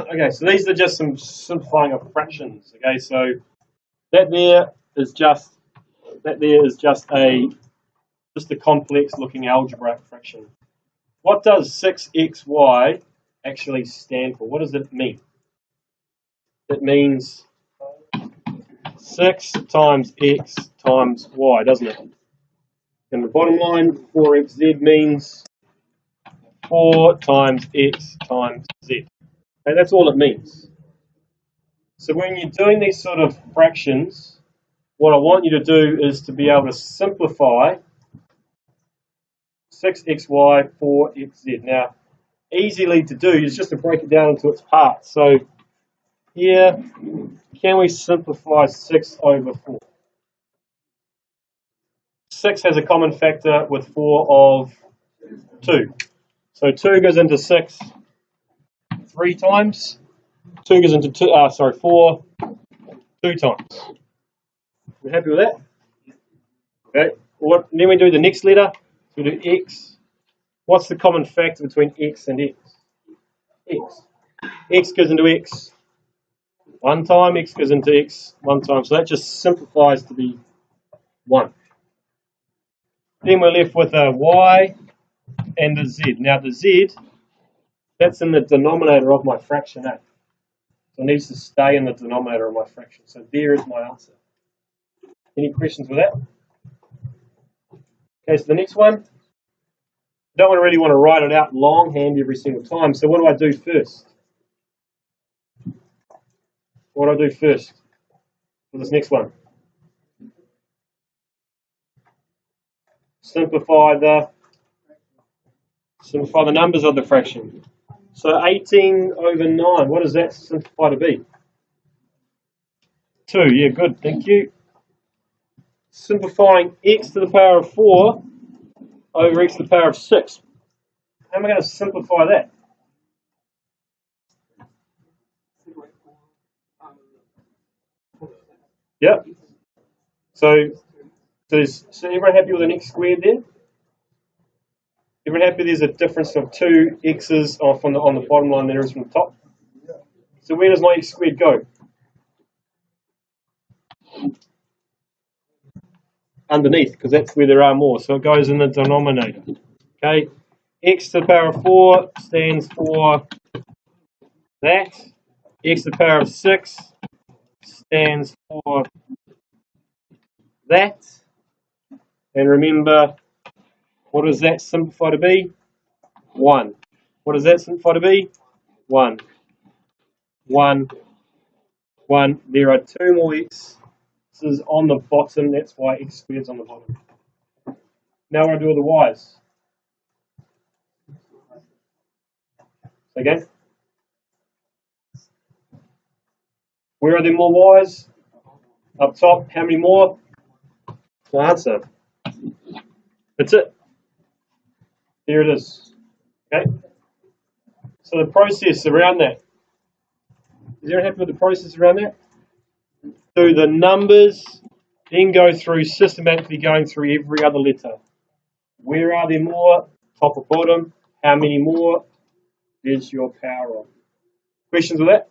Okay, so these are just some simplifying of fractions. Okay, so that there is just a complex looking algebraic fraction. What does 6xy actually stand for? What does it mean? It means 6 times x times y, doesn't it? And the bottom line, 4xz, means 4 times x times z. Okay, that's all it means. So when you're doing these sort of fractions, what I want you to do is to be able to simplify 6xy, 4xz. Now, easily to do is just to break it down into its parts. So here, can we simplify 6 over 4? 6 has a common factor with 4 of 2. So 2 goes into 6 3 times. 2 goes into 4 2 times. We happy with that? Okay. Then we do the next letter. So we do x. What's the common factor between x and x? X. X goes into x 1 time. X goes into x 1 time. So that just simplifies to be 1. Then we're left with a y and a z. Now the z, that's in the denominator of my fraction A. So it needs to stay in the denominator of my fraction. So there is my answer. Any questions with that? Okay, so the next one. I don't really want to write it out longhand every single time. So what do I do first? What do I do first for this next one? Simplify the numbers of the fraction. So 18 over 9, what does that simplify to be? 2, yeah, good, thank you. Simplifying x to the power of 4 over x to the power of 6. How am I going to simplify that? Yep. So everyone happy with the next squared there? Everyone happy there's a difference of 2 x's on the bottom line there is from the top? So where does my x squared go? Underneath, because that's where there are more. So it goes in the denominator. Okay, x to the power of 4 stands for that. X to the power of 6 stands for that. And remember, what does that simplify to be? 1. What does that simplify to be? 1. 1. 1. There are 2 more x's on the bottom. That's why x squared is on the bottom. Now we're going to do all the y's. Again. Where are there more y's? Up top. How many more? My answer. That's it. There it is. Okay. So the process around that. Is everyone happy with the process around that? Do the numbers, then go through systematically going through every other letter. Where are there more? Top or bottom? How many more? There's your power of. Questions with that?